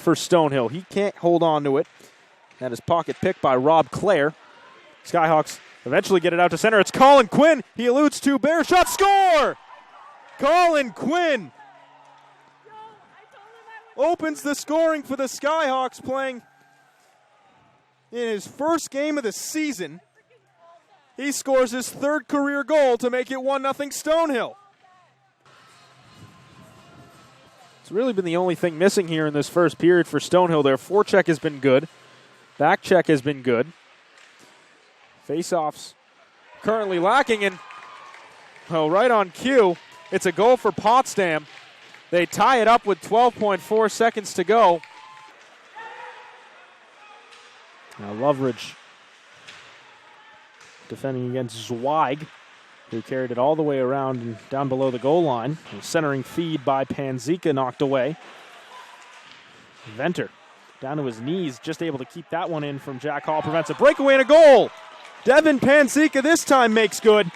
for Stonehill. He can't hold on to it. That is pocket picked by Rob Clare. Skyhawks eventually get it out to center. It's Colin Quinn. He eludes two. Bear shot. Score! Colin Quinn opens the scoring for the Skyhawks, playing in his first game of the season. He scores his third career goal to make it 1-0 Stonehill. It's really been the only thing missing here in this first period for Stonehill. Their forecheck has been good. Back check has been good. Face-offs currently lacking, and right on cue, it's a goal for Potsdam. They tie it up with 12.4 seconds to go. Now Loveridge defending against Zweig, who carried it all the way around and down below the goal line. A centering feed by Panzika knocked away. Venter down to his knees, just able to keep that one in from Jack Hall. Prevents a breakaway and a goal. Devin Panzika this time makes good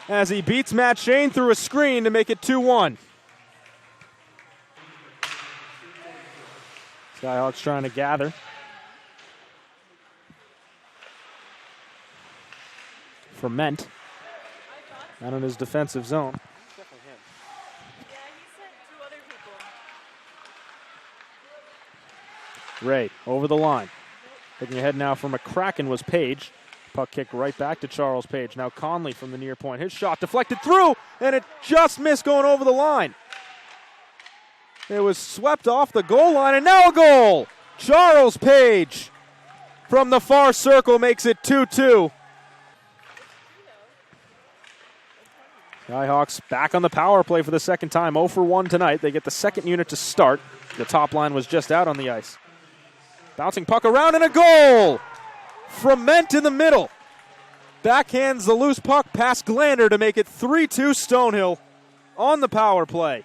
as he beats Matt Shane through a screen to make it 2-1. Skyhawks trying to gather. Frament out in his defensive zone. Ray over the line. Looking ahead now for McCracken was Page. Puck kicked right back to Charles Page. Now Conley from the near point. His shot deflected through, and it just missed going over the line. It was swept off the goal line, and now a goal! Charles Page from the far circle makes it 2-2. Skyhawks back on the power play for the second time. 0 for 1 tonight. They get the second unit to start. The top line was just out on the ice. Bouncing puck around and a goal! Frament in the middle. Backhands the loose puck past Glander to make it 3-2 Stonehill on the power play.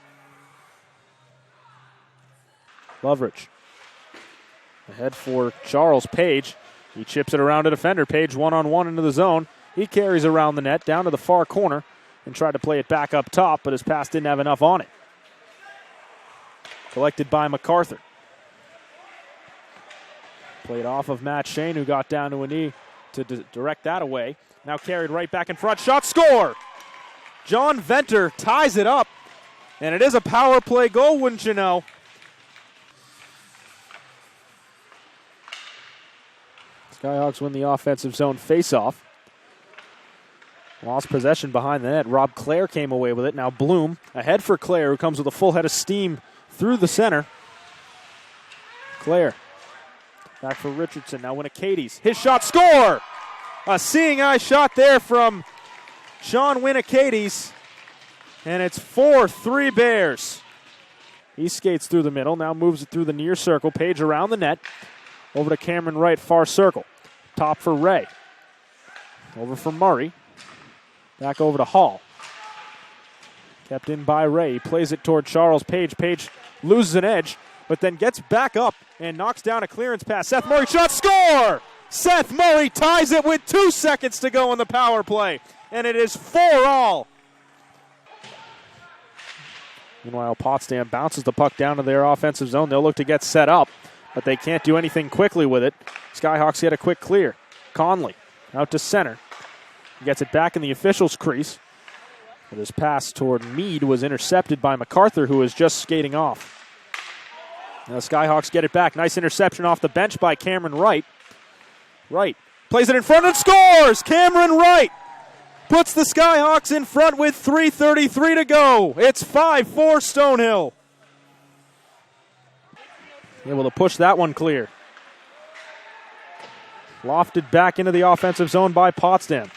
Loveridge ahead for Charles Page. He chips it around a defender. Page one-on-one into the zone. He carries around the net down to the far corner and tried to play it back up top, but his pass didn't have enough on it. Collected by MacArthur. Played off of Matt Shane, who got down to a knee to direct that away. Now carried right back in front. Shot, score! John Venter ties it up, and it is a power play goal, wouldn't you know? Skyhawks win the offensive zone faceoff. Lost possession behind the net. Rob Clare came away with it. Now Bloom ahead for Clare, who comes with a full head of steam through the center. Clare back for Richardson. Now Winnicades. His shot, score! A seeing eye shot there from Sean Winnicades. And it's 4-3 Bears. He skates through the middle. Now moves it through the near circle. Page around the net. Over to Cameron Wright, far circle. Top for Ray. Over for Murray. Back over to Hall. Kept in by Ray. He plays it toward Charles Page. Page loses an edge, but then gets back up and knocks down a clearance pass. Seth Murray shot, score! Seth Murray ties it with 2 seconds to go on the power play, and it is 4-all. Meanwhile, Potsdam bounces the puck down to their offensive zone. They'll look to get set up, but they can't do anything quickly with it. Skyhawks get a quick clear. Conley out to center. Gets it back in the official's crease. But his pass toward Meade was intercepted by MacArthur, who was just skating off. Now the Skyhawks get it back. Nice interception off the bench by Cameron Wright. Wright plays it in front and scores! Cameron Wright puts the Skyhawks in front with 3:33 to go. It's 5-4 Stonehill. Able to push that one clear. Lofted back into the offensive zone by Potsdam.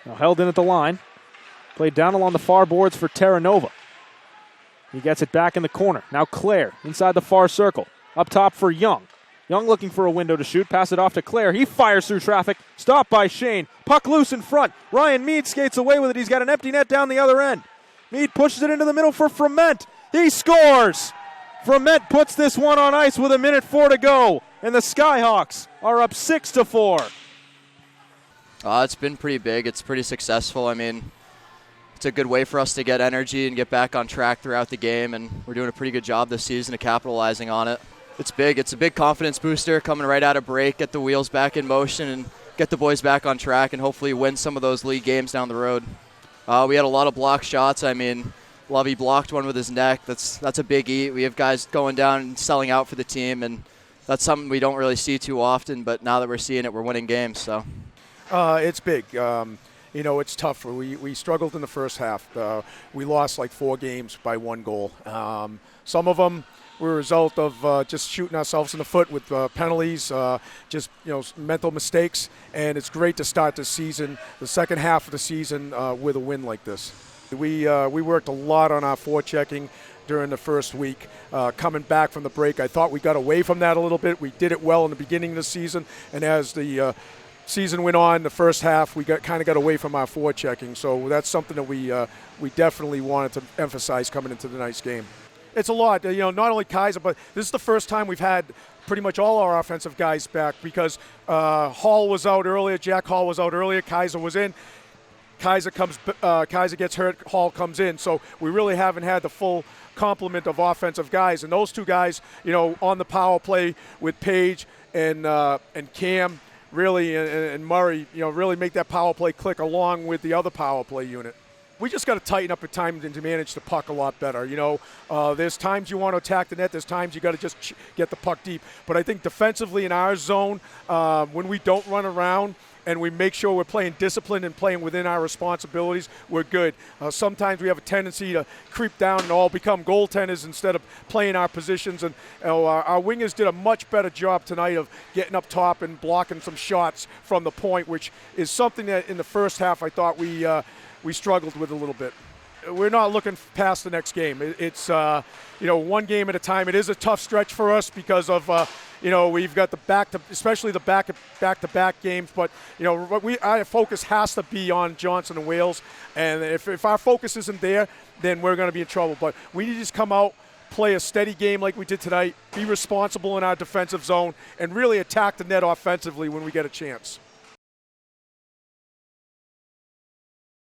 Now held in at the line. Played down along the far boards for Terra Nova. He gets it back in the corner. Now Clare inside the far circle. Up top for Young. Young looking for a window to shoot. Pass it off to Clare. He fires through traffic. Stopped by Shane. Puck loose in front. Ryan Meade skates away with it. He's got an empty net down the other end. Meade pushes it into the middle for Frament. He scores! Frament puts this one on ice with 1:04 to go. And the Skyhawks are up 6-4. It's been pretty big. It's pretty successful. I mean, it's a good way for us to get energy and get back on track throughout the game, and we're doing a pretty good job this season of capitalizing on it. It's big. It's a big confidence booster coming right out of break, get the wheels back in motion and get the boys back on track and hopefully win some of those league games down the road. We had a lot of block shots. I mean, Lovey blocked one with his neck. That's a big eat. We have guys going down and selling out for the team, and that's something we don't really see too often, but now that we're seeing it, we're winning games. So it's big. It's tough. We struggled in the first half. We lost like 4 games by 1 goal. Some of them were a result of just shooting ourselves in the foot with penalties, mental mistakes. And it's great to start the season, the second half of the season, with a win like this. We worked a lot on our forechecking during the first week. Coming back from the break, I thought we got away from that a little bit. We did it well in the beginning of the season, and as the season went on, the first half, we got away from our forechecking. So that's something that we definitely wanted to emphasize coming into tonight's game. It's a lot, not only Kaiser, but this is the first time we've had pretty much all our offensive guys back because Hall was out earlier, Jack Hall was out earlier, Kaiser was in. Kaiser gets hurt, Hall comes in. So we really haven't had the full complement of offensive guys. And those 2 guys, on the power play with Page and Cam, really, and Murray, really make that power play click along with the other power play unit. We just got to tighten up at times and to manage the puck a lot better. There's times you want to attack the net. There's times you got to just get the puck deep. But I think defensively in our zone, when we don't run around and we make sure we're playing disciplined and playing within our responsibilities, we're good. Sometimes we have a tendency to creep down and all become goaltenders instead of playing our positions. And our wingers did a much better job tonight of getting up top and blocking some shots from the point, which is something that in the first half I thought we struggled with a little bit. We're not looking past the next game. It's 1 game at a time. It is a tough stretch for us because of we've got especially the back-to-back games. But our focus has to be on Johnson and Wales, and if our focus isn't there, then we're going to be in trouble. But we need to just come out, play a steady game like we did tonight, be responsible in our defensive zone, and really attack the net offensively when we get a chance.